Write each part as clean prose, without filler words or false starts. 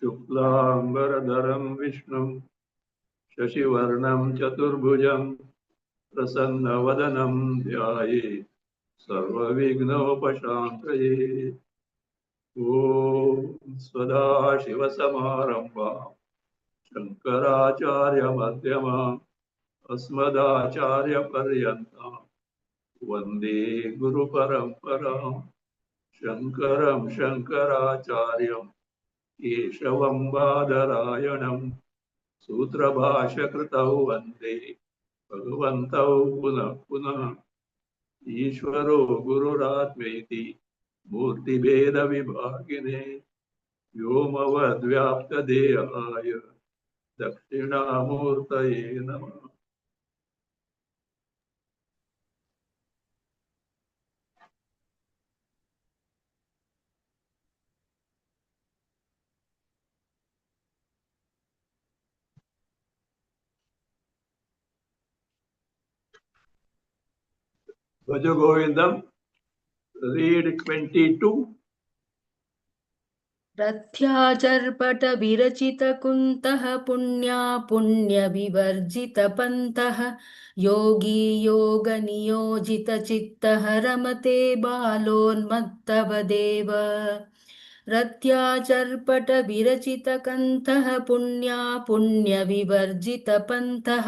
शुक्लांबरधरं विष्णुं शशिवर्णं चतुर्भुजं प्रसन्नवदनं ध्यायेत् सर्वविघ्नोपशान्तये। ॐ सदाशिवसमारम्भां शङ्कराचार्यमध्यमाम् अस्मदाचार्यपर्यन्तां वन्दे गुरुपरम्पराम्। शङ्करं शङ्कराचार्यं केशवं बादरायणं सूत्रभाष्यकृतौ वन्दे भगवन्तौ पुनः पुनः। ईश्वरो गुरुरात्मेति मूर्तिभेदविभागिने व्योमवद्व्याप्तदेहाय दक्षिणामूर्तये नमः। Bhaja Govindam, read 22. रथ्याचर्पट विरचित कुन्तः पुण्या पुण्य विवर्जित पन्तः योगी योग नियोजित चित्तः रमते बालोन्मत्तवदेव। रथ्याचर्पट विरचित कन्थः पुण्या पुण्य विवर्जित पन्तः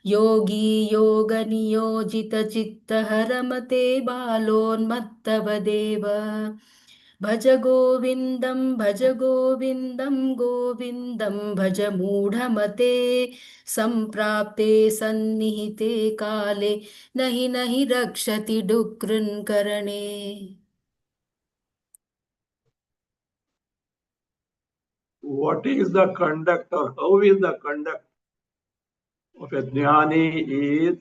योगी योग नियोजित चित्तः रमते बालोन्मत्तवदेव। भज गोविन्दं गोविन्दं भज मूढमते सम्प्राप्ते सन्निहिते काले नहि नहि रक्षति डुकृन्करणे। What is the conduct or how is the conduct of a jnani is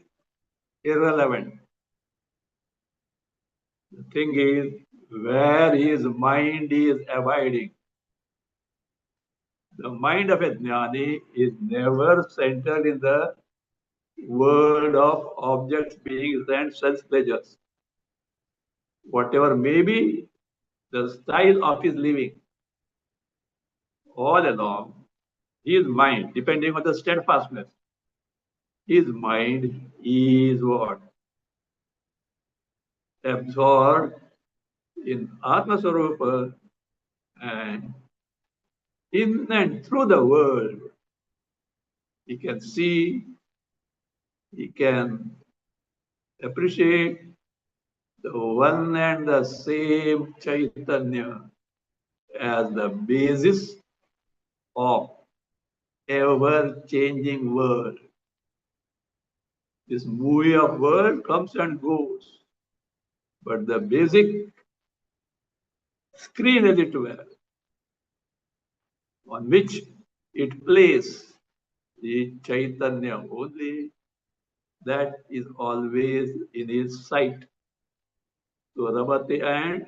irrelevant. The thing is where his mind is abiding. The mind of a jnani is never centered in the world of objects, beings, and sense pleasures. Whatever may be the style of his living, all along, his mind, depending on the steadfastness, his mind is what? Absorbed in Atma Swarupa and in and through the world. He can see, he can appreciate the one and the same Chaitanya as the basis of ever-changing world. This movie of world comes and goes, but the basic screen, as it were, on which it plays the Chaitanya only, that is always in his sight. So Ramati, and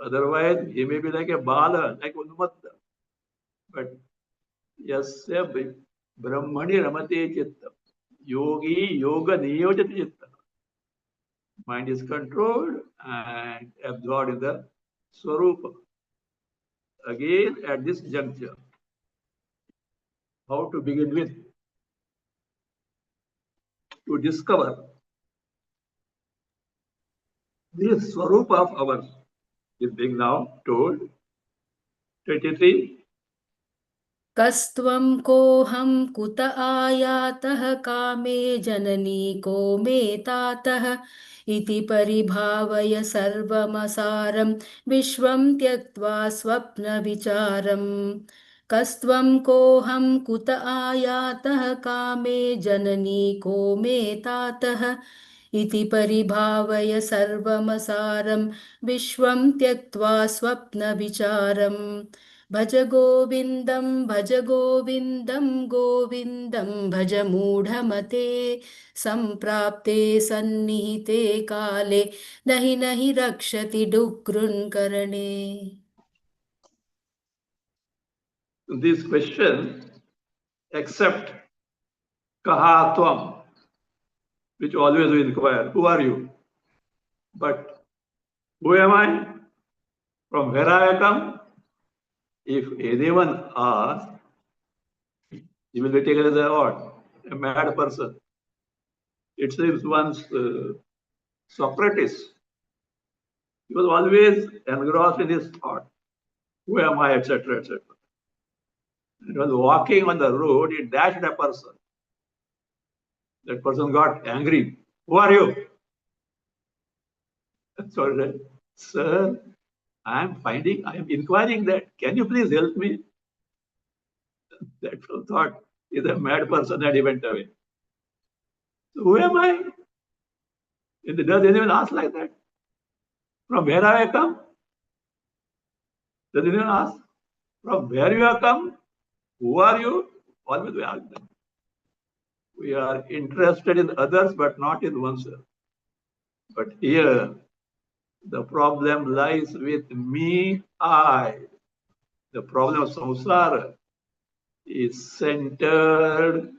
otherwise he may be like a bala, like Unmatta. But yasya brahmani ramate chitta, yogi yoga niyojati chitta. Mind is controlled and absorbed in the Swarupa. Again, at this juncture, how to begin with? To discover this Swarupa of ours is being now told. 23. कस्त्वं कोऽहं कुत आयातः कामे जननी को मे तातः इति परिभावय सर्वमसारं विश्वं त्यक्त्वा स्वप्नविचारम्। कस्त्वं कोऽहं कुत आयातः कामे जननी को मे तातः इति परिभावय सर्वमसारं विश्वं त्यक्त्वा स्वप्नविचारम् भज गोविन्दं गोविन्दं भज मूढमते सम्प्राप्ते सन्निहिते काले नहि नहि रक्षति डुक्रुन्करणे. This question, except kaha tvam, which always we inquire, who are you? But who am I? From where I come? If anyone asks, he will be taken as a mad person. It seems once Socrates, he was always engrossed in his thought. Who am I, etc., etc. He was walking on the road, he dashed a person. That person got angry. Who are you? So he said, sir, I am inquiring that. Can you please help me? That fellow thought he's a mad person and he went away. So who am I? Does anyone ask like that? From where have I come? Does anyone ask? From where you have come? Who are you? Always we ask them. We are interested in others but not in oneself. But here, the problem lies with me, I. The problem of samsara is centered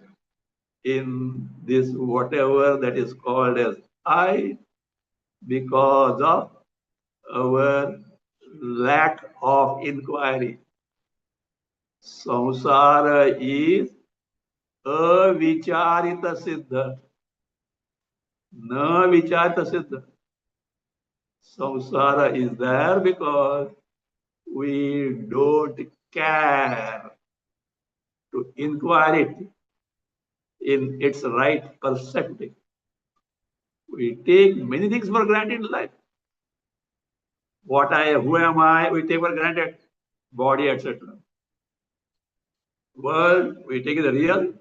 in this whatever that is called as I because of our lack of inquiry. Samsara is avicharita siddha, na vicharita siddha. Samsara is there because we don't care to inquire it in its right perspective. We take many things for granted in life. Who am I, we take for granted, body, etc. World, we take the real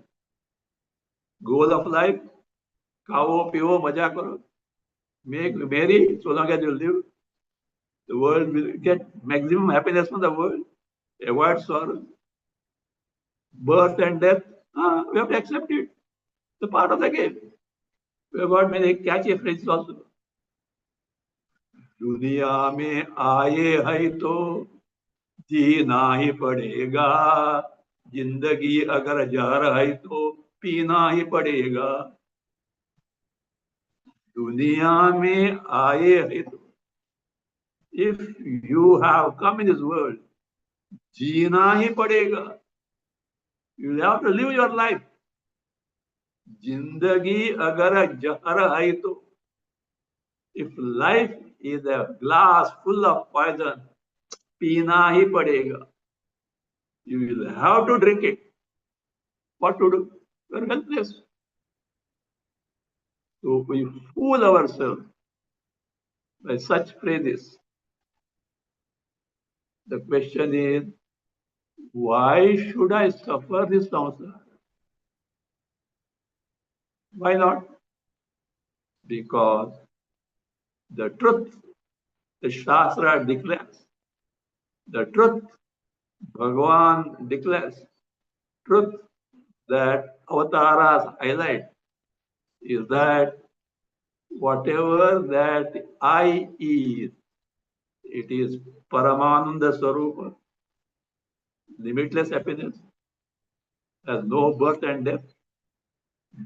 goal of life. Khao, pio, maja karo. Make merry, so long as you live. The world will get maximum happiness from the world. Avoid sorrow. Birth and death, we have to accept it. The part of the game. We have got many catchy phrases also. दुनिया में आए है तो जीना ही पड़ेगा, जिंदगी अगर jar है तो पीना ही पड़ेगा. दुनिया में आए है तो, if you have come in this world, जीना ही पड़ेगा. You have to live your life. जिंदगी अगर जहर है तो, if life is a glass full of poison, पीना ही पड़ेगा. You will have to drink it. What to do? We are helpless. So we fool ourselves by such phrases. The question is, why should I suffer this samsara? Why not? Because the truth, the Shastra declares, the truth, Bhagavan declares, truth that avatars highlight is that whatever that I is, it is Paramananda Swarupa, limitless happiness, has no birth and death,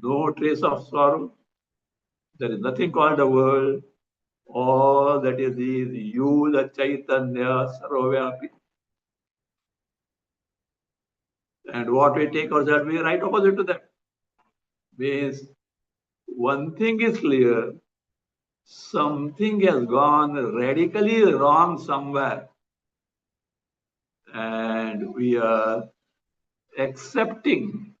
no trace of sorrow. There is nothing called the world. All that is you, the Chaitanya, Sarvavyapi. And what we take ourselves, we right opposite to that. Means one thing is clear, something has gone radically wrong somewhere. And we are accepting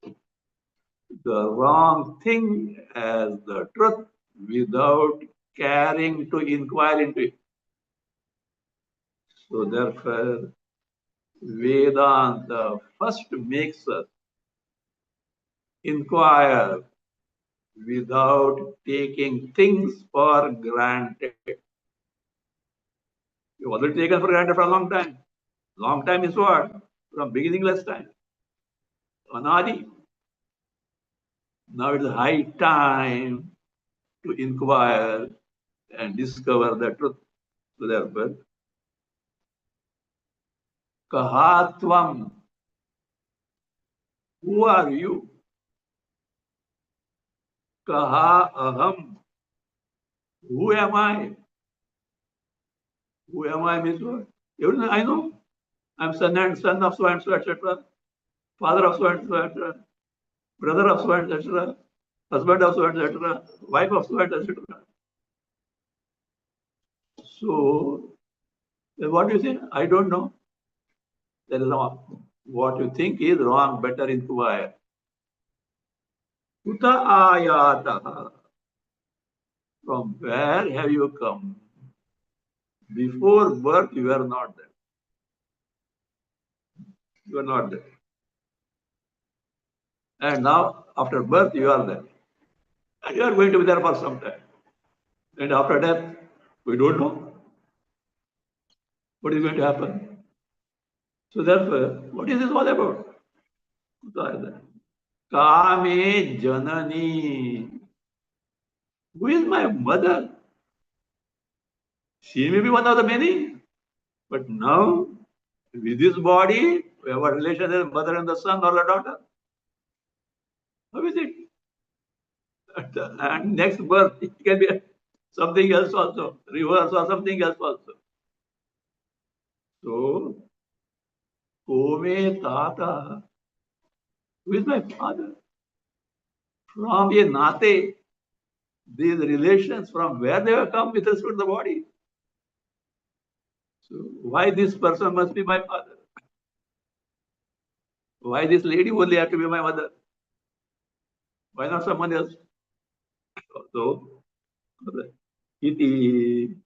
the wrong thing as the truth without caring to inquire into it. So therefore, Vedanta first makes us inquire without taking things for granted. You've already taken for granted for a long time. Long time is what? From beginningless time. Anadi. Now it is high time to inquire and discover the truth. So therefore, Kahatvam, who are you? Kaha aham, who am I? Who am I means what? Everything I know. I'm son of so and so, etc. Father of so and so, etc. Brother of so and so, etc. Husband of so and so, etc. Wife of so and so, etc. So, what do you say? I don't know. That is wrong. What you think is wrong, better inquire. Kuta ayata. From where have you come? Before birth, you were not there. You are not there. And now, after birth, you are there. And you are going to be there for some time. And after death, we don't know what is going to happen. So therefore, what is this all about? Kame Janani. Who is my mother? She may be one of the many, but now with this body, we have a relation with mother and the son or the daughter. How is it? And next birth, it can be something else also, reverse or something else also. So, Kome Tata, who is my father? From a Nate, these relations, from where they have come with respect to the body. So, why this person must be my father? Why this lady only have to be my mother? Why not someone else? So, iti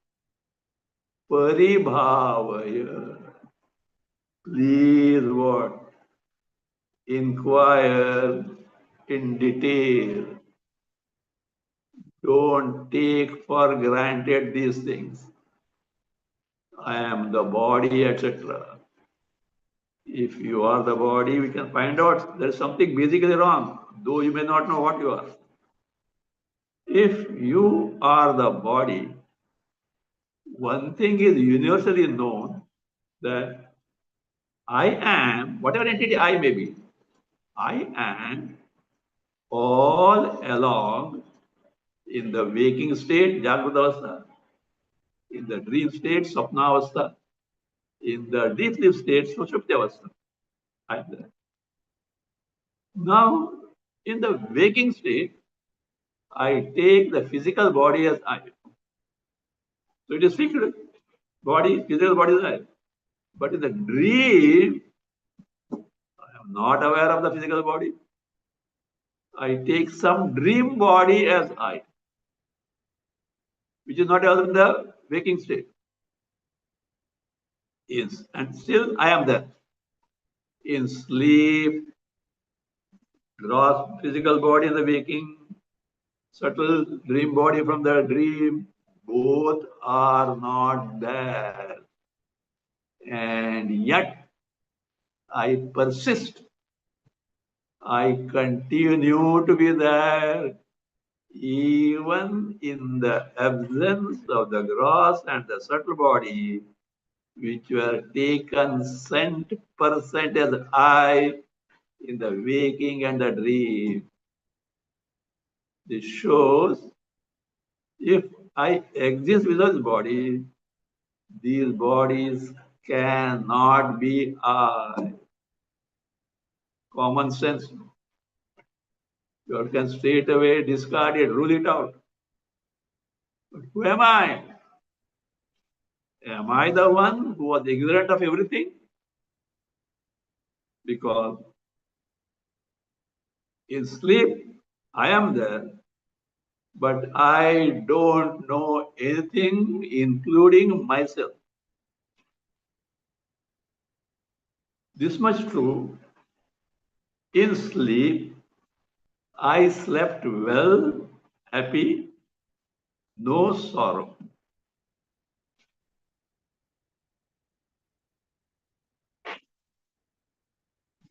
paribhavaya. Please what? Inquire in detail. Don't take for granted these things. I am the body, etc. If you are the body, we can find out there is something basically wrong, though you may not know what you are. If you are the body, one thing is universally known that I am, whatever entity I may be, I am all along in the waking state, Jagrata in the dream state, Sapna in the deep sleep state, Sushupti I am there. Now, in the waking state, I take the physical body as I. So it is fixed. Body, physical body is I. But in the dream, I am not aware of the physical body. I take some dream body as I, which is not available in the waking state. Yes, and still I am there. In sleep, gross physical body in the waking, subtle dream body from the dream, both are not there. And yet I persist. I continue to be there even in the absence of the gross and the subtle body, which were taken cent percent as I in the waking and the dream. This shows if I exist without this body, these bodies cannot be I. Common sense. You can straight away discard it, rule it out. But who am I? Am I the one who was ignorant of everything? Because in sleep, I am there, but I don't know anything, including myself. This much true. In sleep, I slept well, happy, no sorrow.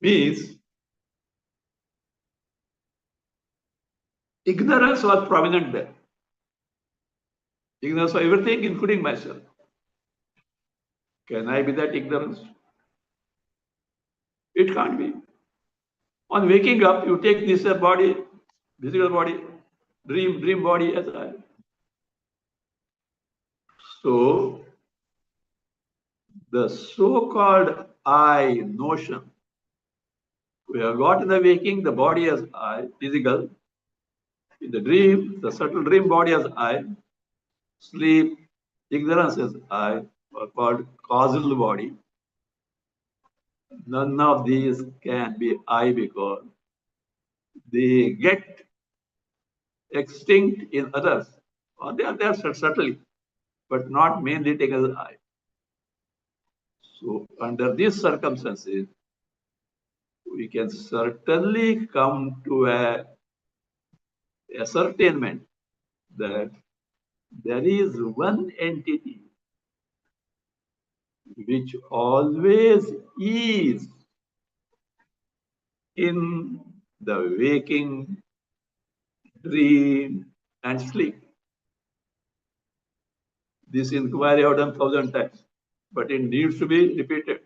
Means ignorance was prominent there. Ignorance of everything, including myself. Can I be that ignorance? It can't be. On waking up, you take this body, physical body, dream body as I. So the so-called I notion we have got in the waking, the body as I, physical. In the dream, the subtle dream body as I, sleep, ignorance as I, or called causal body. None of these can be I because they get extinct in others, or they are there subtly, but not mainly taken as I. So, under these circumstances, we can certainly come to a ascertainment that there is one entity which always is in the waking, dream, and sleep. This inquiry I have done 1,000 times, but it needs to be repeated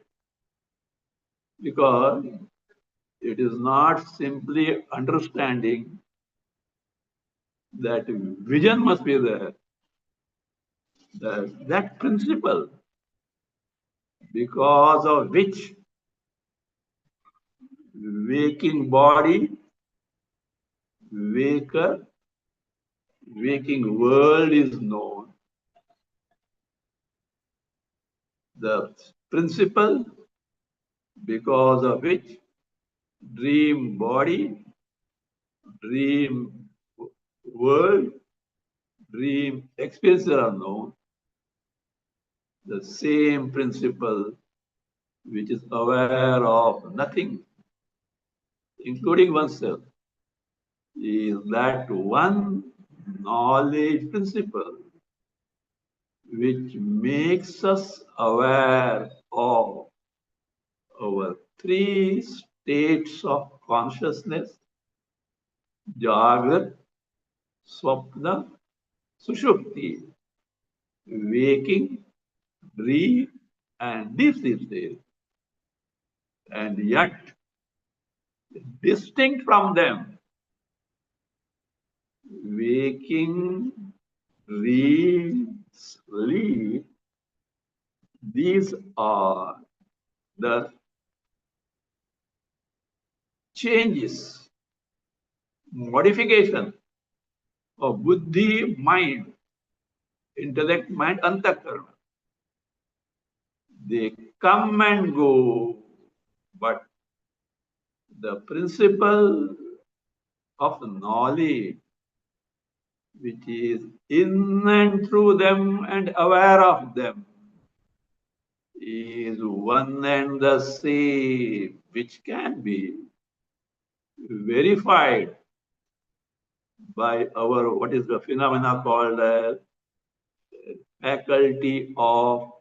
because it is not simply understanding that vision must be there. That principle because of which waking body, waker, waking world is known. The principle because of which dream body, dream world, dream experiences are known. The same principle which is aware of nothing, including oneself, is that one knowledge principle which makes us aware of our three states of consciousness, Jagrat, Swapna, Sushupti, waking, dream, and deep sleep state. And yet, distinct from them, waking, dream, sleep, these are the changes, modification of buddhi, mind, intellect, mind, antakarana. They come and go, but the principle of knowledge, which is in and through them and aware of them, is one and the same, which can be verified by our what is the phenomena called faculty of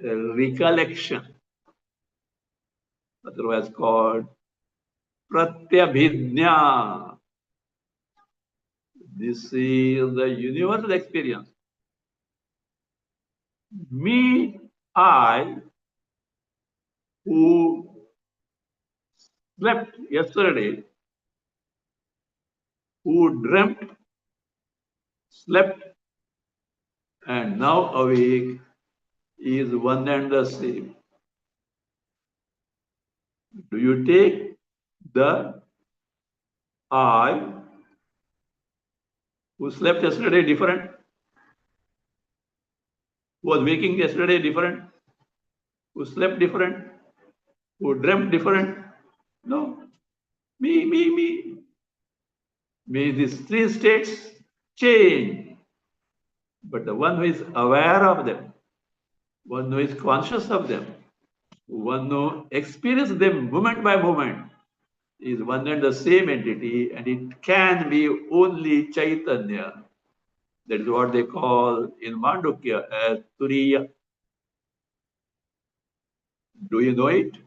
recollection, otherwise called pratyabhijna. This is the universal experience. Me, I, who slept yesterday, who dreamt, slept, and now awake, is one and the same. Do you take the I, who slept yesterday, different? Who was waking yesterday, different? Who slept different? Who dreamt different? No. Me. May these three states change. But the one who is aware of them, one who is conscious of them, one who experiences them moment by moment, is one and the same entity, and it can be only Chaitanya. That is what they call in Mandukya as Turiya. Do you know it?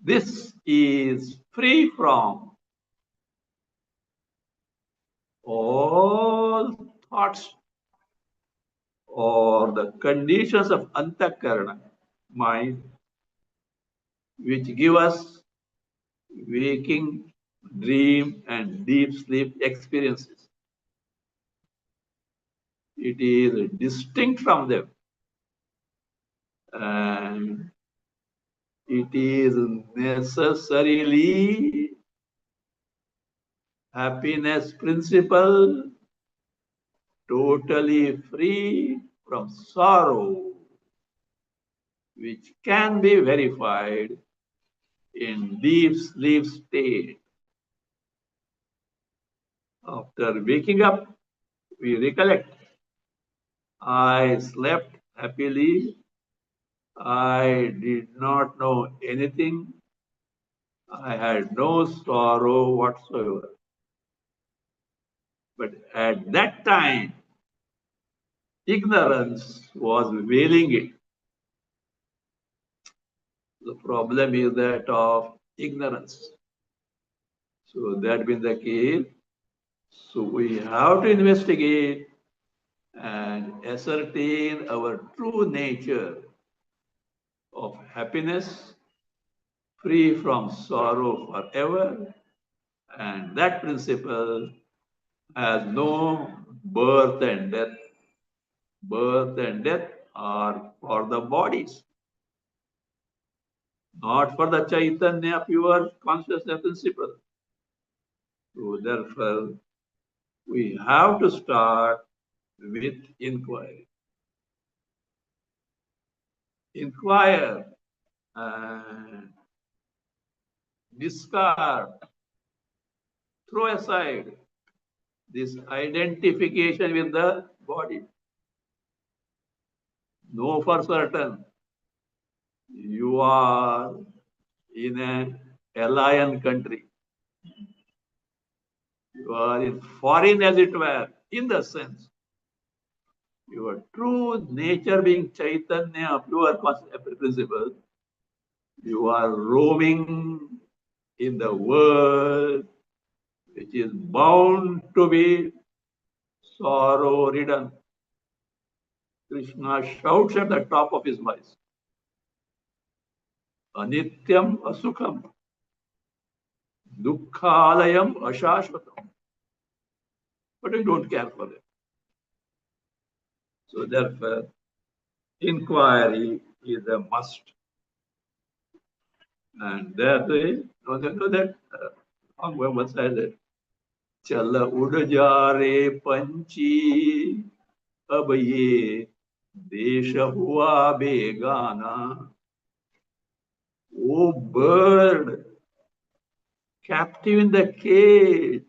This is free from all thoughts or the conditions of antakarana, mind, which give us waking, dream, and deep sleep experiences. It is distinct from them, and it is necessarily happiness principle, totally free from sorrow, which can be verified in deep sleep state. After waking up, we recollect, I slept happily, I did not know anything, I had no sorrow whatsoever. But at that time, ignorance was veiling it. The problem is that of ignorance. So that being the case, so we have to investigate and ascertain our true nature of happiness, free from sorrow forever, and that principle has no birth and death. Birth and death are for the bodies, not for the Chaitanya pure consciousness principle. So therefore, we have to start with inquiry. Inquire and discard, throw aside this identification with the body. Know for certain you are in an alien country. You are in foreign, as it were, in the sense your true nature being Chaitanya, pure principle. You are roaming in the world which is bound to be sorrow ridden. Krishna shouts at the top of his voice, Anityam Asukham, Dukkhalayam Ashashvatam. But we don't care for it. So therefore, inquiry is a must. And that way, know that one side, Chala ud jare panchi, ab ye desha hua begana. Oh bird, captive in the cage,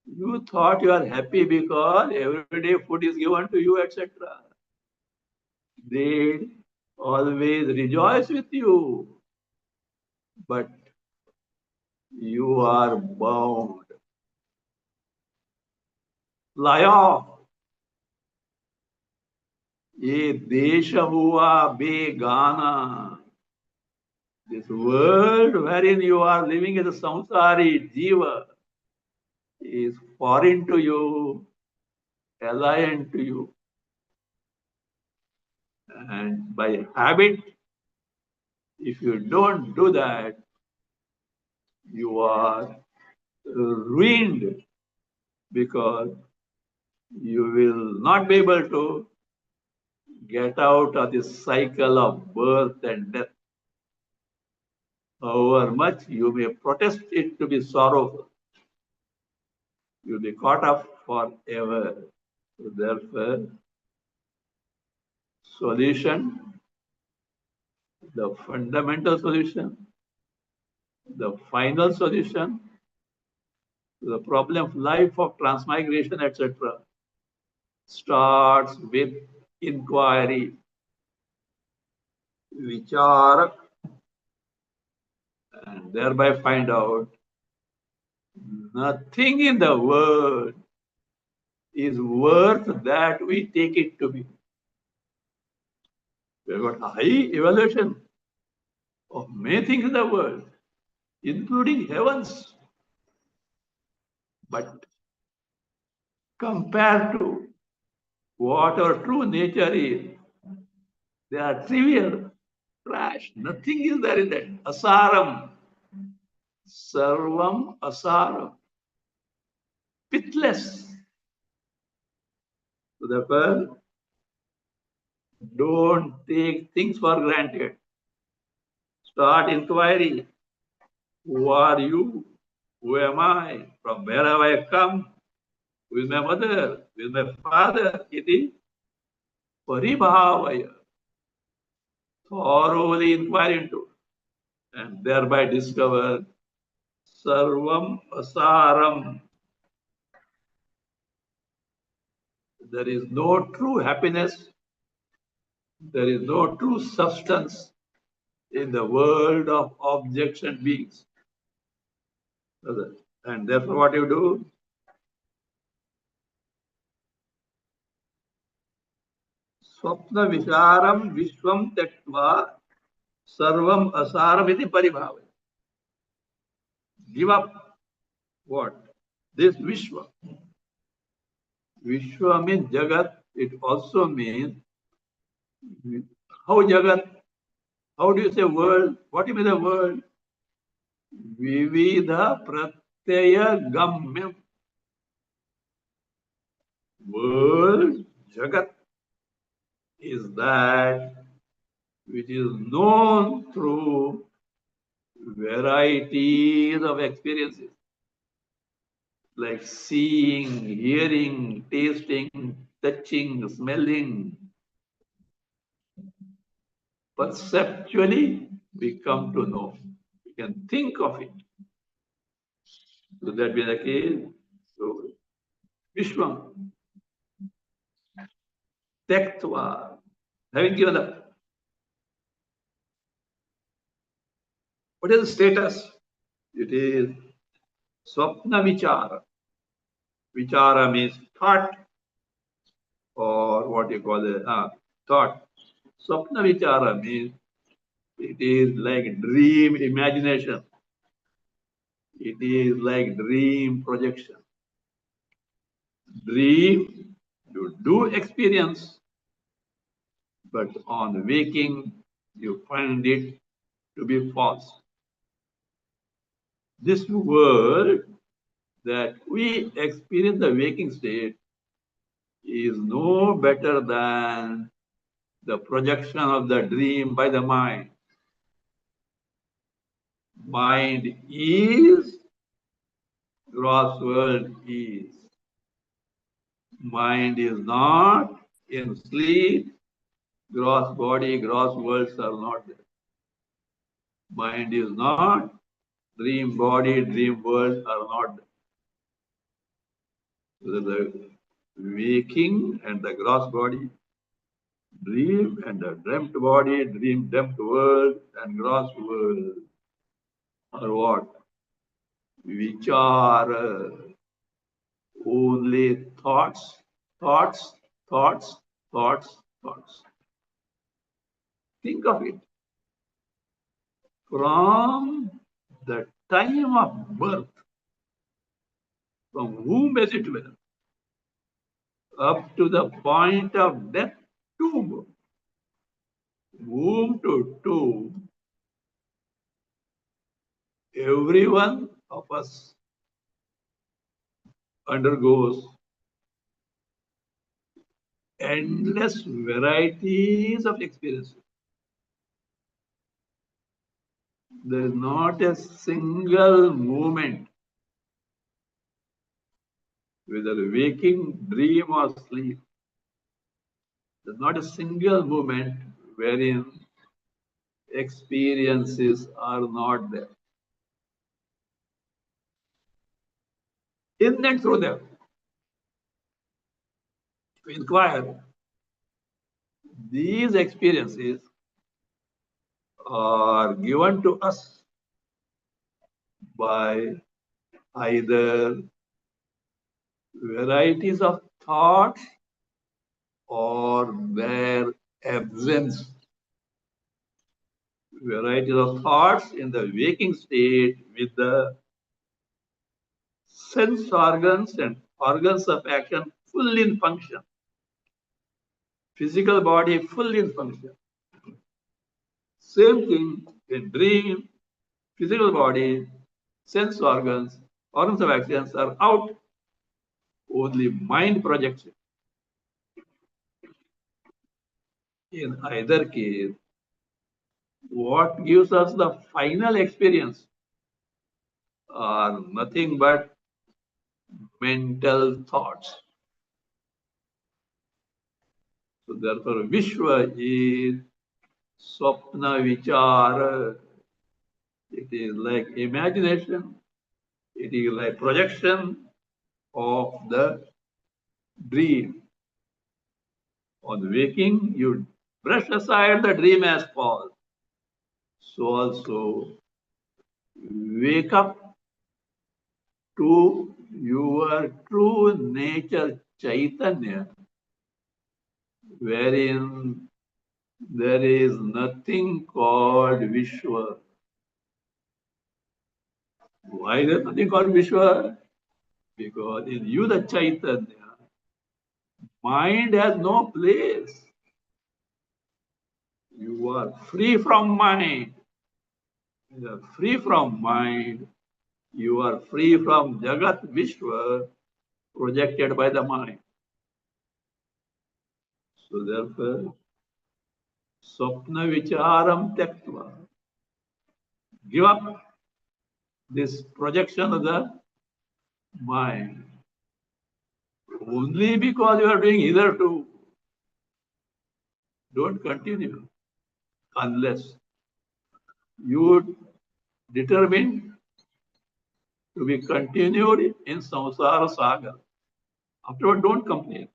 you thought you are happy because every day food is given to you, etc. They always rejoice with you, but you are bound. Fly off. ये देश हुआ बेगाना. This world wherein you are living as a samsari jiva is foreign to you, alien to you. And by habit, if you don't do that, you are ruined because you will not be able to get out of this cycle of birth and death. However much you may protest it to be sorrowful, you'll be caught up forever. So therefore, solution, the fundamental solution, the final solution to the problem of life, of transmigration, etc., starts with inquiry, vichara, and thereby find out nothing in the world is worth that we take it to be. We have got high evaluation of many things in the world, including heavens. But compared to what our true nature is, they are trivial, trash. Nothing is there in that. Asaram, sarvam asaram, pitless. So therefore, don't take things for granted. Start inquiry. Who are you? Who am I? From where have I come? Who is my mother? Who is my father? Iti paribhavaya. Thoroughly inquire into and thereby discover sarvam asaram. There is no true happiness. There is no true substance in the world of objects and beings. And therefore, what you do? Swapna vicharam vishwam tektva sarvam asaram iti paribhava. Give up what? This Vishwa. Vishwa means Jagat. It also means how Jagat. How do you say world? What do you mean the world? Vividha pratyaya gamyam. World, Jagat, is that which is known through varieties of experiences like seeing, hearing, tasting, touching, smelling. Perceptually, we come to know. We can think of it. So that be the case. So, Vishwam, Tektva, having given up. What is the status? It is Swapna Vichara. Vichara means thought, or what you call it, thought. Swapna Vichara means it is like dream imagination. It is like dream projection. Dream, you do experience, but on waking, you find it to be false. This world that we experience the waking state is no better than the projection of the dream by the mind. Mind is, gross world is. Mind is not in sleep, gross body, gross worlds are not there. Mind is not, dream body, dream worlds are not there. So the waking and the gross body, dream and the dreamt body, dream, dreamt world, and gross world are what? Vichara. Only thoughts, thoughts, thoughts, thoughts, thoughts. Think of it. From the time of birth, from whom as it were, up to the point of death, tomb, womb to tomb, every one of us undergoes endless varieties of experiences. There is not a single moment, whether waking, dream, or sleep, there's not a single moment wherein experiences are not there. In and through them, to inquire, these experiences are given to us by either varieties of thoughts or their absence. Varieties of thoughts in the waking state with the sense organs and organs of action full in function. Physical body full in function. Same thing in dream, physical body, sense organs, organs of actions are out. Only mind projection. In either case, what gives us the final experience are nothing but mental thoughts. So therefore, Vishwa is Swapna Vichara. It is like imagination. It is like projection of the dream. On waking, you brush aside the dream as false. So also wake up to your true nature, Chaitanya, wherein there is nothing called Vishwa. Why there is nothing called Vishwa? Because in you, the Chaitanya, mind has no place. You are free from mind. You are free from mind. You are free from Jagat Vishwa projected by the mind. So therefore, Swapna Vicharam Tektva. Give up this projection of the mind. Only because you are doing either two, don't continue unless you determine to be continued in samsara saga. Afterward, don't complain.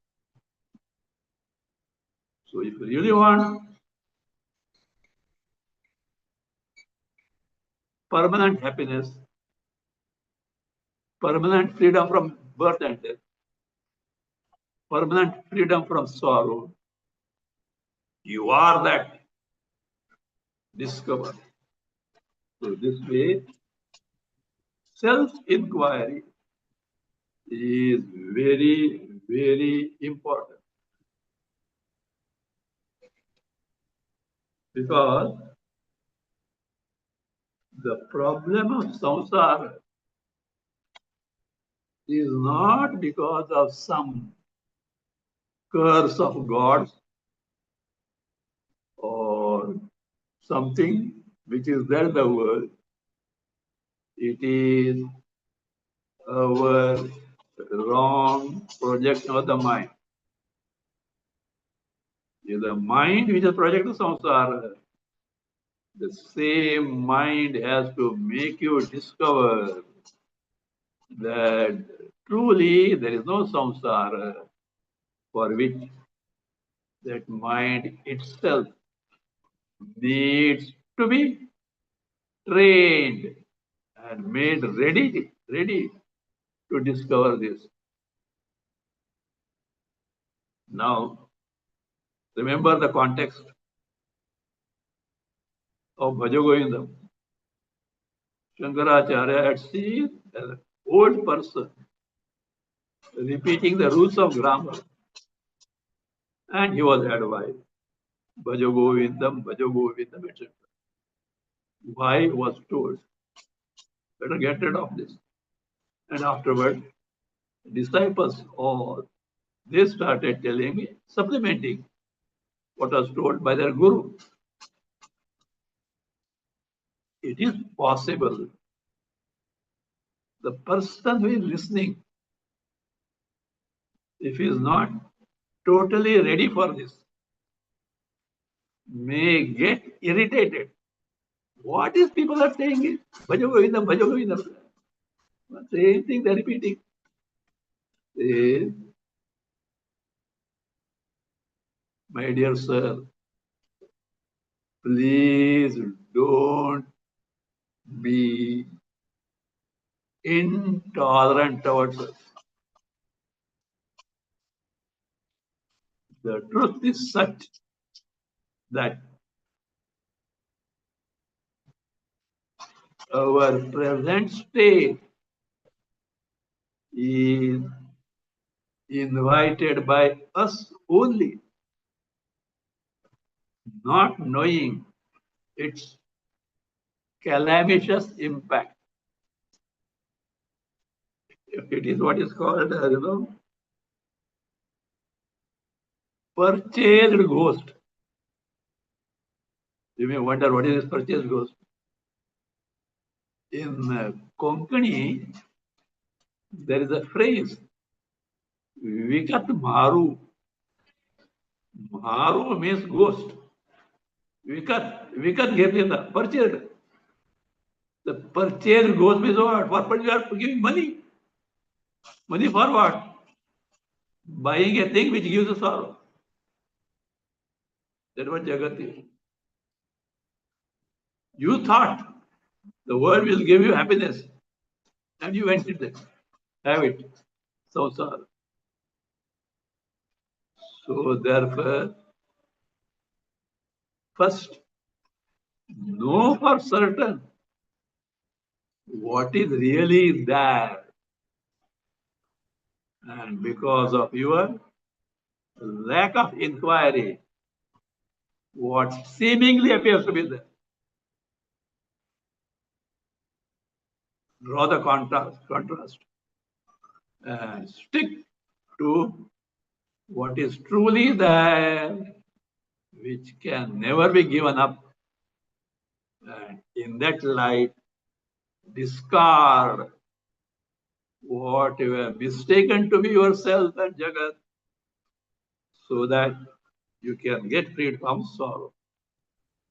So if you really want permanent happiness, permanent freedom from birth and death, permanent freedom from sorrow, you are that discovered. So this way, self-inquiry is very, very important. Because the problem of samsara is not because of some curse of gods or something which is there in the world. It is our wrong projection of the mind. If the mind which is projected samsara, the same mind has to make you discover that truly there is no samsara for which that mind itself needs to be trained and made ready to discover this. Now, remember the context of Bhaja Govindam. Shankaracharya had seen an old person repeating the rules of grammar, and he was advised, Bhaja Govindam, etc. Why was told, better get rid of this. And afterward, disciples all, they started telling me, supplementing what was told by their guru. It is possible the person who is listening, if he is not totally ready for this, may get irritated. What is people are saying is Bhaja Govindam, Bhaja Govindam. Same thing they're repeating. My dear sir, please don't be intolerant towards us. The truth is such that our present state is invited by us only, not knowing its calamitous impact. It is what is called, purchased ghost. You may wonder what is this purchased ghost. In Konkani, there is a phrase, Vikat Maru. Maru means ghost. Vikat घेतलेला, purchased. The purchased ghost means what? For you are giving money. Money for what? Buying a thing which gives you sorrow. That's what Jagat is. You thought the world will give you happiness, and you went it there. Have it. So sorrow. So therefore, first, know for certain what is really there. And because of your lack of inquiry, what seemingly appears to be there. Draw the contrast, and stick to what is truly there, which can never be given up. And in that light, discard what you have mistaken to be yourself and Jagat, so that you can get freed from sorrow.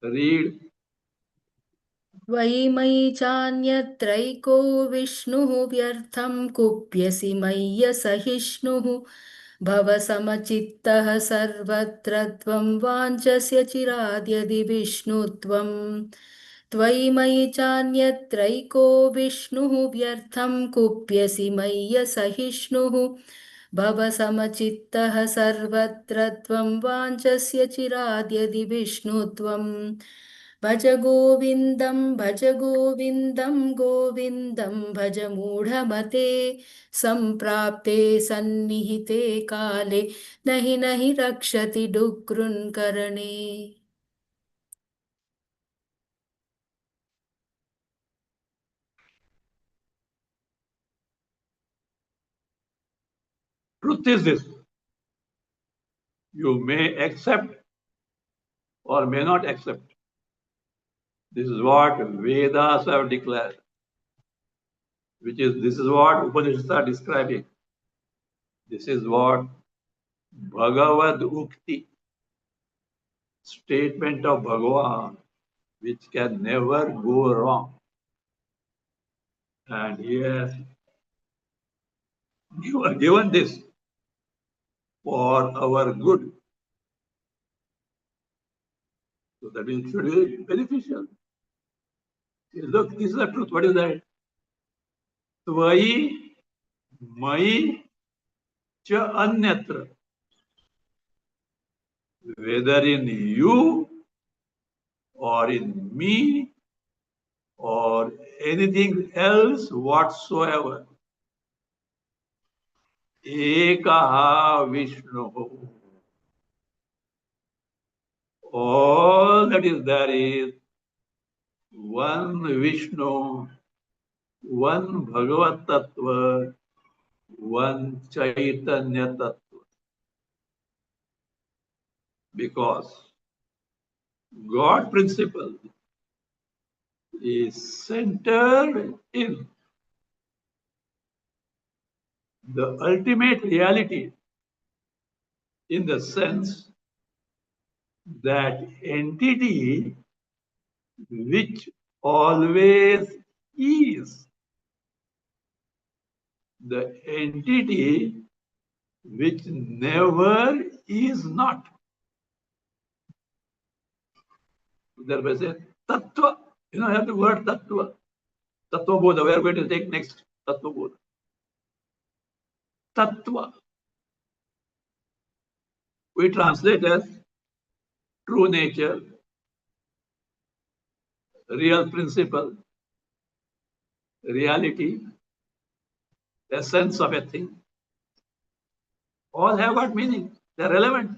Read. त्वयि मयि चान्यत्रैको विष्णुः व्यर्थं कुप्यसि मय्यसहिष्णुः भवसमचित्तः सर्वत्र त्वं वाञ्छस्य चिराद्यदि विष्णुत्वं त्वयि मयि चान्यत्रैको विष्णुः व्यर्थं कुप्यसि मय्यसहिष्णुः भवसमचित्तः सर्वत्र त्वं वाञ्छस्य चिराद्यदि विष्णुत्वं भज गोविन्दं भज गोविन्दं गोविन्दं भज मूढमते सम्प्राप्ते सन्निहिते काले नहि नहि रक्षति डुक्रुन्करणे. Truth is this. You may accept or may not accept. This is what Vedas have declared. This is what Upanishads are describing. This is what Bhagavad Ukti, statement of Bhagavan, which can never go wrong. And he has given this for our good. So that it should be beneficial. Look, this is the truth. What is that? Tvai mai cha anyatra. Whether in you or in me or anything else whatsoever. Ekaha Vishnu. All that is there is one Vishnu, one Bhagavat Tattva, one Chaitanya Tattva. Because God principle is centered in the ultimate reality, in the sense that entity which always is, the entity which never is not. Thereby say tattva. You have the word tattva. Tattva bodha, we are going to take next. Tattva. Tattva. We translate as true nature, real principle, reality, essence of a thing. All have got meaning. They are relevant.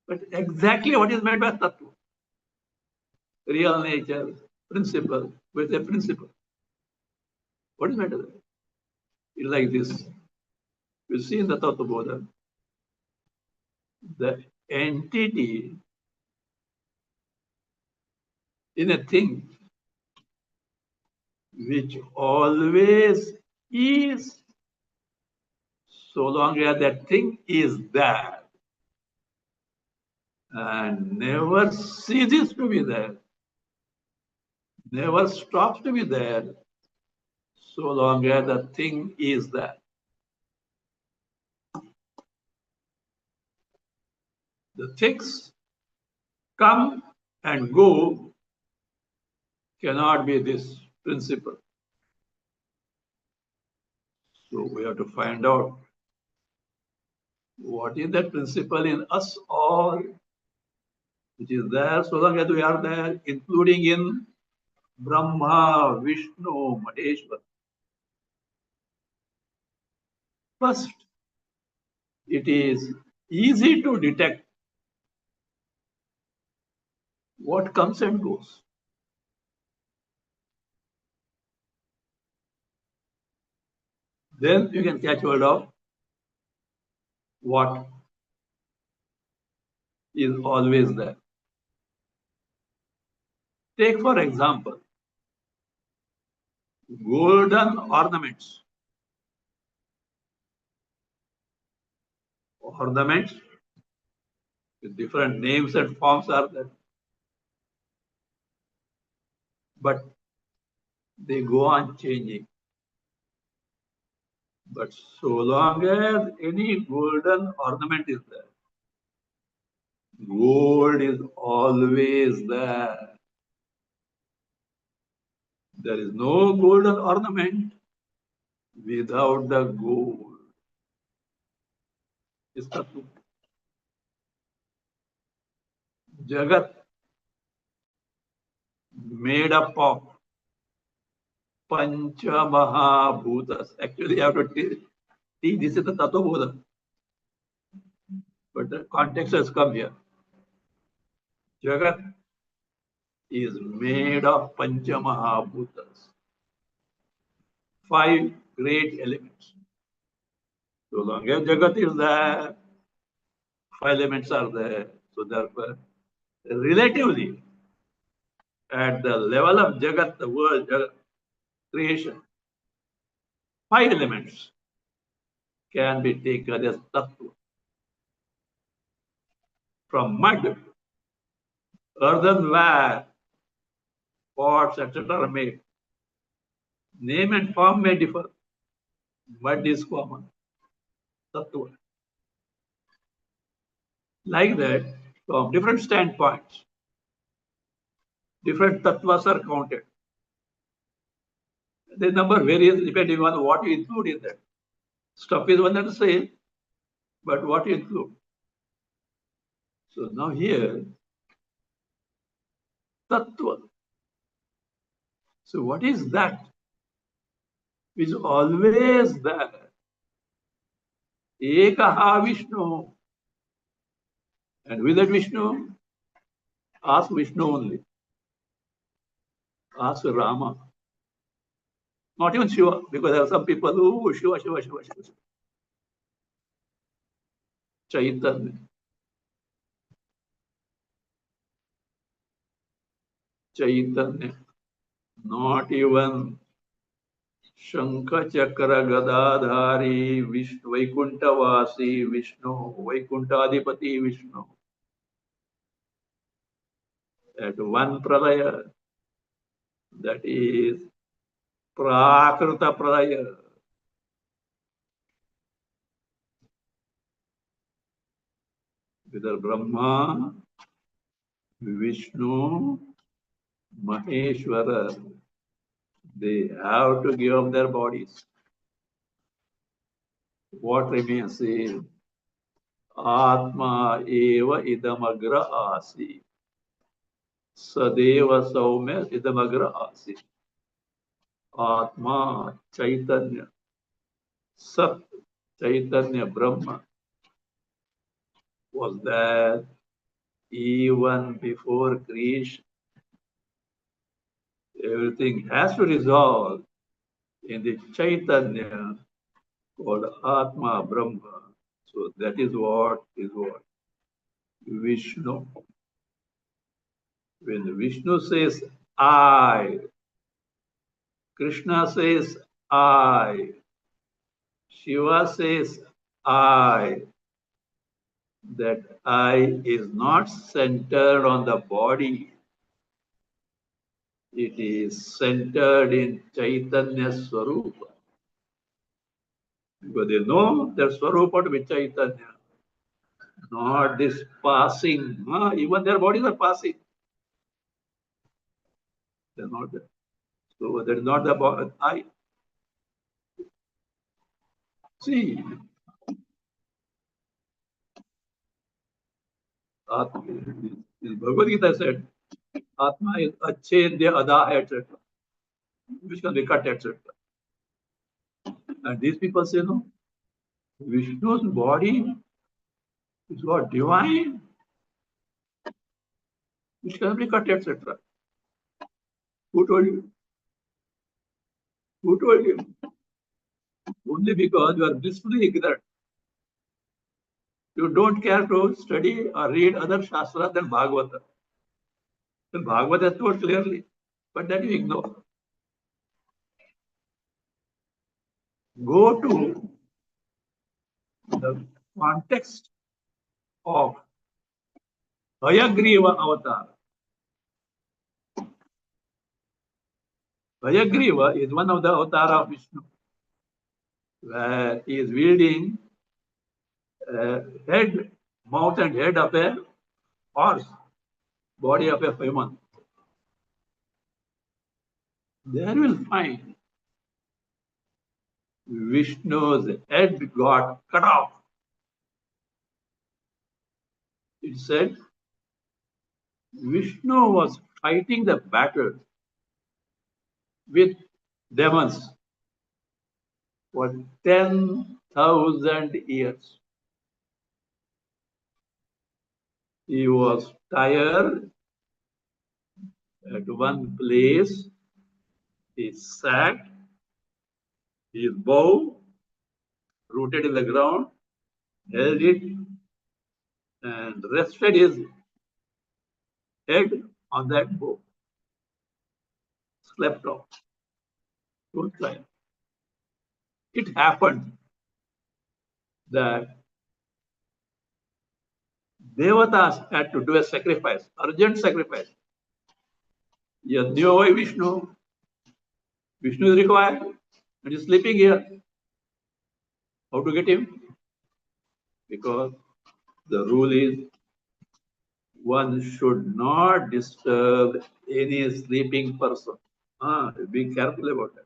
But exactly what is meant by tattva? Real nature, principle, with a principle. What is meant by that? It's like this. You see in the Tattva Bodha, the entity in a thing which always is, so long as that thing is there and never ceases to be there, never stops to be there, so long as the thing is there. The things come and go cannot be this principle. So we have to find out what is that principle in us all, which is there so long as we are there, including in Brahma, Vishnu, Maheshwar. First, it is easy to detect what comes and goes. Then you can catch hold of what is always there. Take, for example, golden ornaments. Ornaments with different names and forms are there, but they go on changing. But so long as any golden ornament is there, gold is always there. There is no golden ornament without the gold. Is Tattva. Jagat made up of Pancha Mahabhutas. Actually, I have to teach this is the Tattva Bodha, but the context has come here. Jagat is made of Pancha Mahabhutas, five great elements. So long as Jagat is there, five elements are there. So therefore, relatively, at the level of Jagat, the world, Jagat, creation, five elements can be taken as Tattva. From mud, earthenware, pots, etc. are made. Name and form may differ. Mud is common. Tattva. Like that, from different standpoints, different tattvas are counted. The number varies depending on what you include in that. Stuff is one and the same, but what you include. So now here, tattva. So what is that? Which is always there. Ekaha Vishnu. And with that Vishnu, ask Vishnu only. Ask Rama. Not even Shiva, because there are some people who Shiva, Shiva, Shiva, Shiva. Chaitanya. Chaitanya. Not even Shankha Chakra Gadadhari Vishnu Vaikuntavasi Vishnu Vaikuntadipati Vishnu. At one pralaya, that is Prakrita pralaya. Whether Brahma, Vishnu, Maheshwara, They have to give up their bodies. What remains is Atma eva idamagra asi. Sadeva saumya idamagra asi. Atma Chaitanya Sat Chaitanya Brahma was there even before creation. Everything has to resolve in the Chaitanya called Atma Brahma. So that is what Vishnu. When Vishnu says I, Krishna says I, Shiva says I, that I is not centered on the body. It is centered in Chaitanya Swarupa. Because they know that Swarupa to be Chaitanya, not this passing. Even their bodies are passing. They're not there. So that is not the body. I see. Atma, in Bhagavad Gita said, Atma is achedya ada, etc., which can be cut, etc. And these people say, no, Vishnu's body is what divine, which can be cut, etc. Who told you? Who told you? Only because you are blissfully ignorant. You don't care to study or read other Shastra than Bhagavata. Then Bhagavata is told clearly, but that you ignore. Go to the context of Hayagriva avatar. Hayagriva is one of the avatara of Vishnu, where he is wielding head, mouth and head of a horse, body of a human. There you will find Vishnu's head got cut off. It said Vishnu was fighting the battle with demons for 10,000 years. He was tired at one place. He sat, his bow rooted in the ground, held it, and rested his head on that bow. Slept off. Don't try. It happened that Devatas had to do a sacrifice, urgent sacrifice. Yajna Vishnu. Vishnu is required and he's sleeping here. How to get him? Because the rule is one should not disturb any sleeping person. Be careful about that.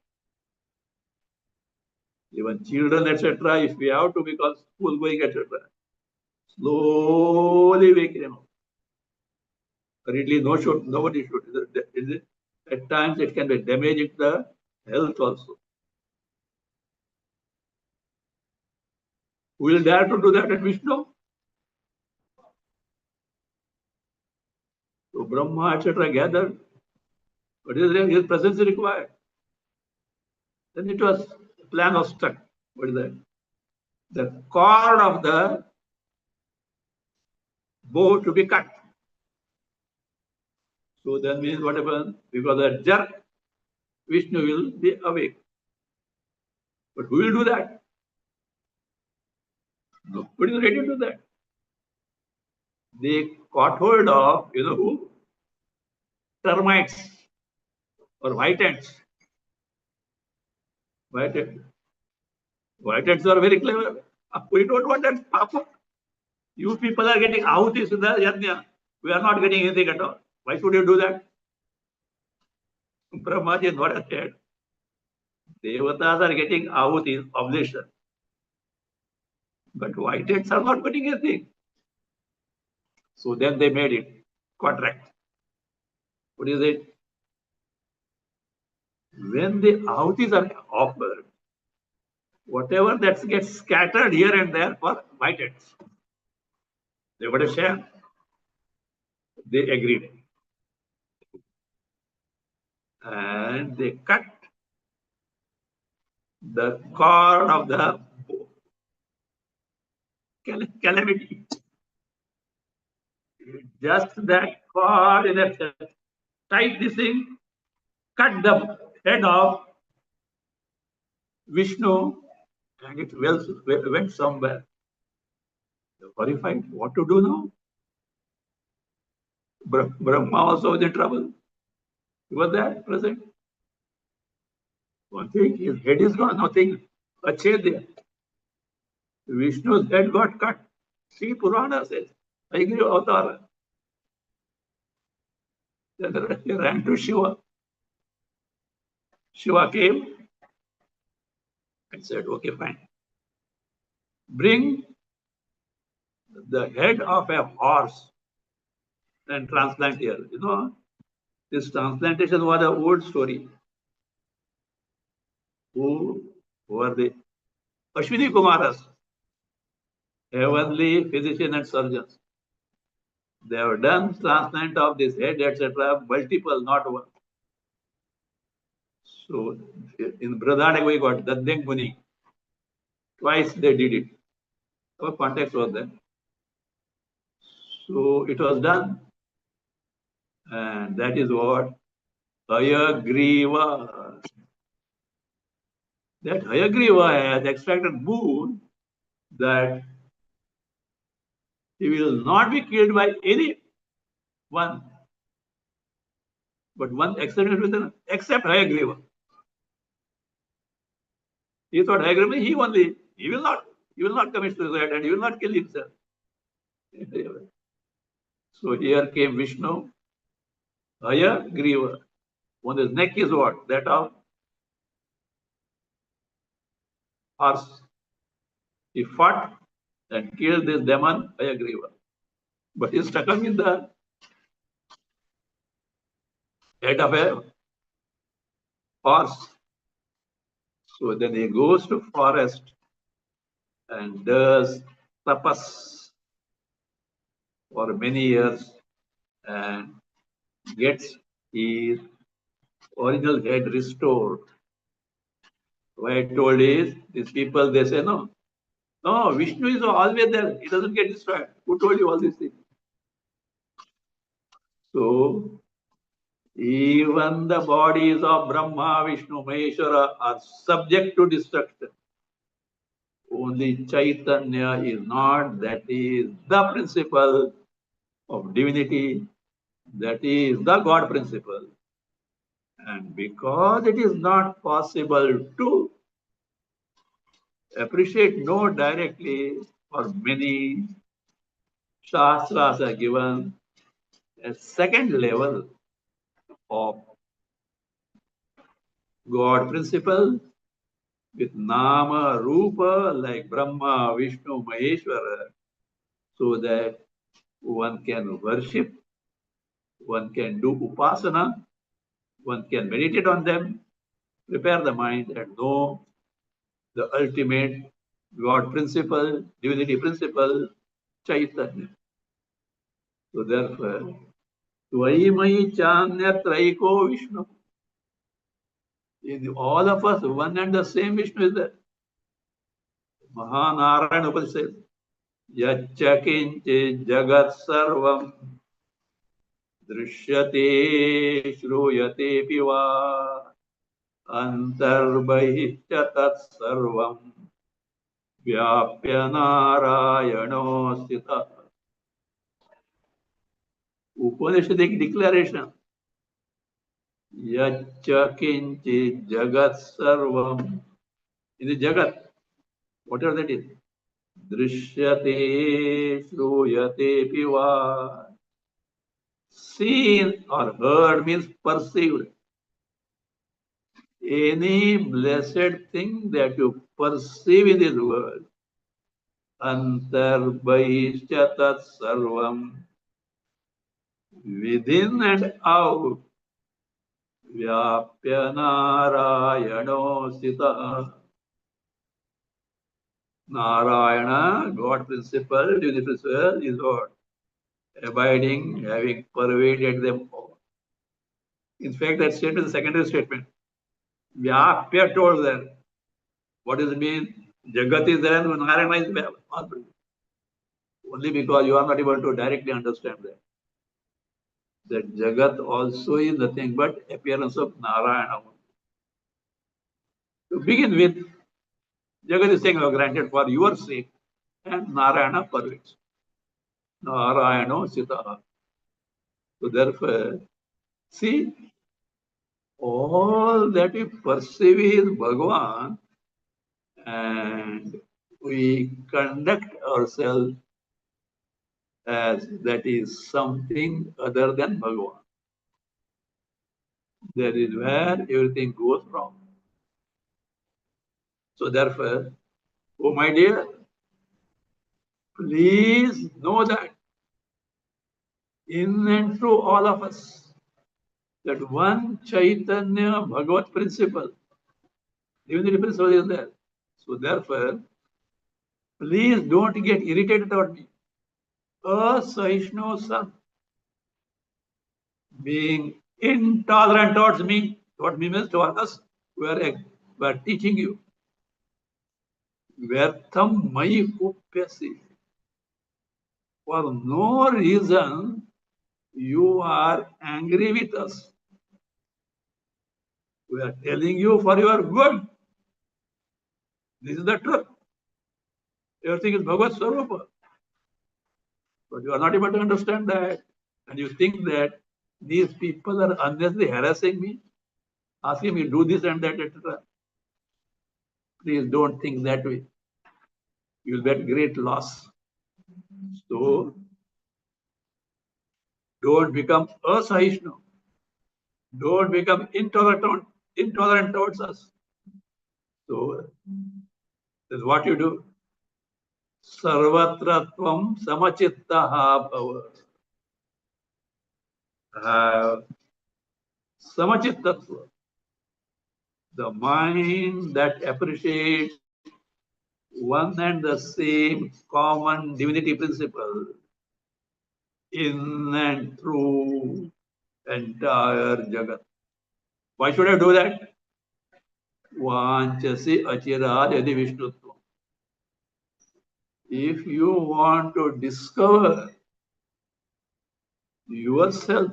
Even children, etc., if we have to become school going, etc., slowly wake them up. Currently, nobody should. At times, it can be damaging the health also. Who will dare to do that at Vishnu? So Brahma, etc., gathered. But his presence is required. Then it was plan was struck. What is that? The cord of the bow to be cut. So then means what happens? Because of jerk, Vishnu will be awake. But who will do that? Nobody is ready to do that. They caught hold of, who? Termites or white ants. White ants. White ants are very clever. We don't want that. Papa. You people are getting ahutis in the yajna. We are not getting anything at all. Why should you do that? Brahmaji is not a head. Devatas are getting ahuti, oblation. But whiteheads are not putting anything. So then they made it contract. What is it? When the ahutis are offered, whatever that gets scattered here and there for whiteheads, they got a share. They agreed. And they cut the cord of the calamity. Just that cord in a tight this thing, cut the head of Vishnu, and it went somewhere. They're horrified. What to do now? Brahma also was in trouble. He was there, present. One thing, his head is gone, nothing. Achhe there. Vishnu's head got cut. See, Purana says. I agree, Avatar. He ran to Shiva. Shiva came and said, okay, fine. Bring the head of a horse and transplant here. You know, this transplantation was an old story. Who were the Ashwini Kumaras, heavenly physician and surgeons. They have done transplant of this head, etc., multiple, not one. So in Bradhana we got Daddeng Muni. Twice they did it. Our context was there. So it was done. And that is what Hayagriva. That Hayagriva has extracted boon that he will not be killed by any one, but one exception with an except Hayagriva. He thought Hayagriva, he will not commit suicide and he will not kill himself. So here came Vishnu, Hayagriva. On his neck is what? That of horse. He fought and killed this demon, Hayagriva. But he's stuck in the head of a horse. So then he goes to forest and does tapas for many years and gets his original head restored. What I told is, these people, they say, no, Vishnu is always there. He doesn't get destroyed. Who told you all these things? So, even the bodies of Brahma, Vishnu, Maheshwara are subject to destruction. Only Chaitanya is not. That is the principle of divinity. That is the God principle. And because it is not possible to appreciate, know directly, or many Shastras are given a second level of God principle with Nama, Rupa, like Brahma, Vishnu, Maheshwara, so that one can worship, one can do upasana, one can meditate on them, prepare the mind and know the ultimate God principle, divinity principle, Chaitanya. So therefore, Tvayimai Chanyatraiko Vishnu. In all of us, one and the same Vishnu is there. Mahanarayana Upanishad says, Yaccha kinchi jagat sarvam drishyate shruyate piva antarbahishya tat sarvam vyapya narayano sthita. Upanishadic declaration. Yaccha kinchi jagat sarvam. In the jagat, whatever that is. Drishyate shruyate piva. Seen or heard means perceived. any blessed thing that you perceive in this world, antarbahishya tat sarvam, within and out, vyapya narayano sita. Narayana, God principle, divine principle, is what? Abiding, having pervaded them all. In fact, that statement is a secondary statement. Vyapya told that. What does it mean? Jagat is there and Narayana is there. Only because you are not able to directly understand that. That Jagat also is nothing but appearance of Narayana. To begin with, Jagat is saying, granted for your sake, and Narayana pervades. Narayana Sita. So therefore, see, all that we perceive is Bhagavan, and we conduct ourselves as that is something other than Bhagavan. That is where everything goes wrong. So therefore, oh my dear, please know that in and through all of us, that one Chaitanya Bhagavat principle, divinity principle is there. So therefore, please don't get irritated about me. Asaishno son, being intolerant towards me, what me means toward us, we are teaching you. Vyartham mai upyasi. For no reason you are angry with us. We are telling you for your good. This is the truth. Everything is Bhagavad Swarupa. But you are not able to understand that. And you think that these people are unnecessarily harassing me, asking me to do this and that, etc. Please don't think that way. You will get great loss. So don't become asaishnu. Don't become intolerant towards us. So this is what you do. Sarvatra tvam samachittaha bhava. Samachittatva. The mind that appreciates one and the same common divinity principle in and through entire Jagat. Why should I do that? Vanchasi achirad yadi Vishnutva. If you want to discover yourself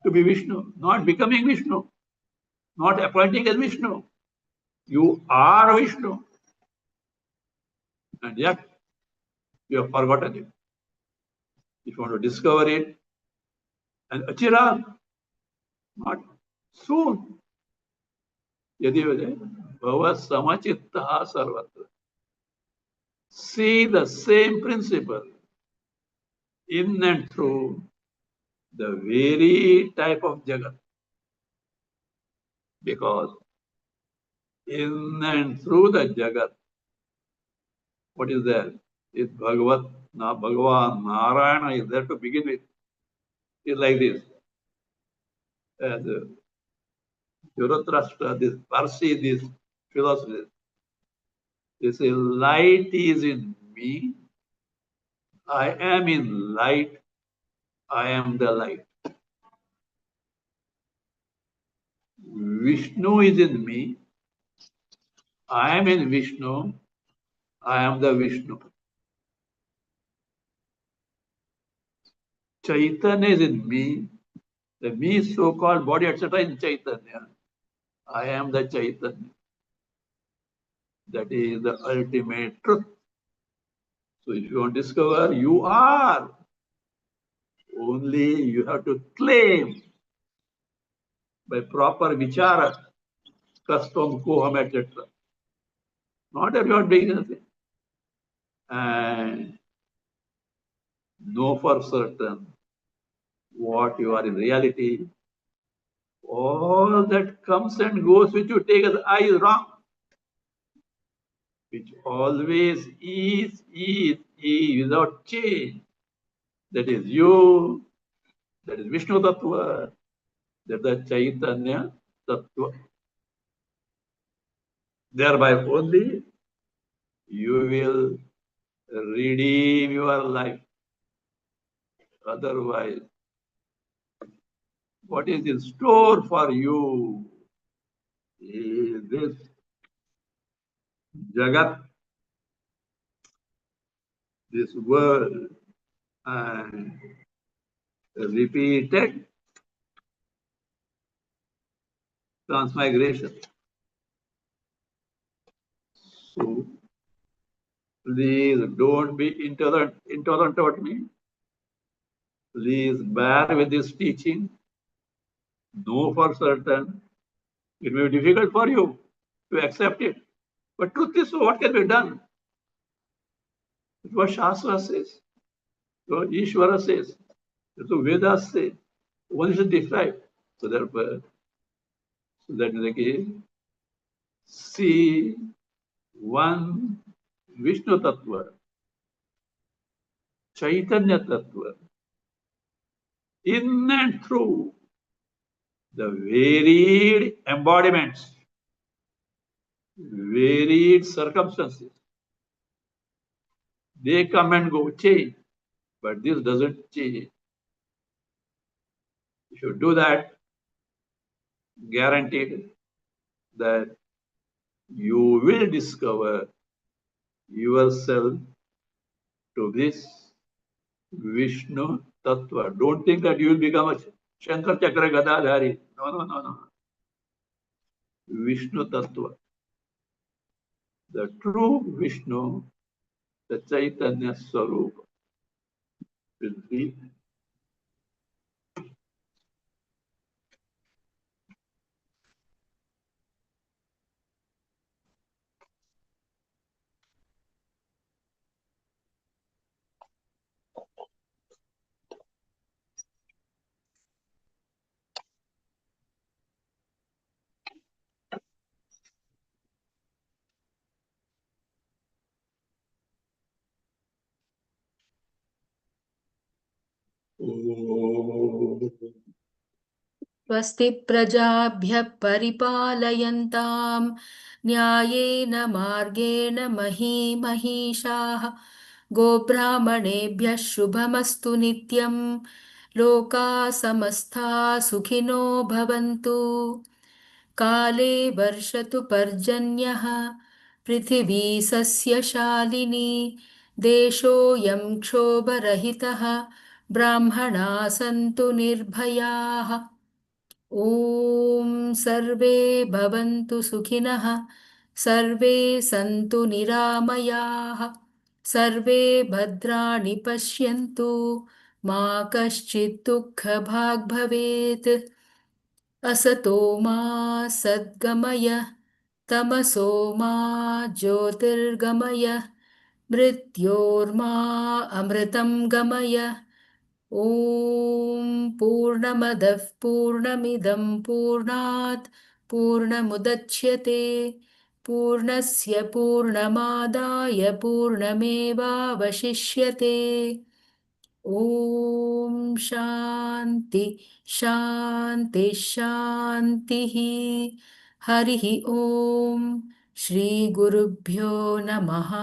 to be Vishnu, not becoming Vishnu, not appointing as Vishnu, you are Vishnu. And yet, you have forgotten it. If you want to discover it, and achirad, not soon. Yadi bhava samachittaha sarvatra. See the same principle in and through the very type of Jagat. Because in and through the Jagat, what is there? Is Bhagavat, Bhagavan, Narayana is there to begin with. It's like this. As Zarathustra, this Parsi, this philosophy. They say, light is in me. I am in light. I am the light. Vishnu is in me. I am in Vishnu. I am the Vishnu. Chaitanya is in me. The me so-called body, etc. is Chaitanya. I am the Chaitanya. That is the ultimate truth. So if you want to discover, you are. Only you have to claim by proper vichara, custom, koham, etc. Not everyone being anything. And know for certain what you are in reality All that comes and goes, which you take as I, is wrong. Which always is without change. That is you, that is Vishnu Tattva, that is the Chaitanya Tattva. Thereby only you will redeem your life. Otherwise, what is in store for you is this Jagat, this world, and repeated transmigration. So please don't be intolerant about me. Please bear with this teaching. Know for certain it may be difficult for you to accept it. But truth is, so what can be done? It's what Shastra says, what Ishvara says, it's what Vedas say. One should describe. So therefore, so that is the case. See one Vishnu Tattva, Chaitanya Tattva, in and through the varied embodiments, varied circumstances. They come and go, change, but this doesn't change. If you do that, guaranteed that you will discover yourself to this Vishnu Tattva. Don't think that you will become a Shankar Chakra Gadadhari. No, no, no, no. Vishnu Tattva. The true Vishnu, the Chaitanya Swarup, will be. स्वस्ति प्रजाभ्यः परिपालयन्तां न्यायेन मार्गेण महीमहीषाः गोब्राह्मणेभ्यः शुभमस्तु नित्यं लोकाः समस्ताः सुखिनो भवन्तु काले वर्षतु पर्जन्यः पृथिवी सस्यशालिनी देशोऽयं क्षोभरहितः ब्राह्मणाः सन्तु निर्भयाः ॐ सर्वे भवन्तु सुखिनः सर्वे सन्तु निरामयाः सर्वे भद्राणि पश्यन्तु मा कश्चित् दुःखभाग् भवेत् असतो मा सद्गमय तमसो मा ज्योतिर्गमय मृत्योर्मा अमृतं गमय ॐ पूर्णमदः पूर्णमिदं पूर्णात् पूर्णमुदच्यते पूर्णस्य पूर्णमादाय पूर्णमेवावशिष्यते ॐ शान्ति शान्ति शान्तिः हरिः ॐ श्रीगुरुभ्यो नमः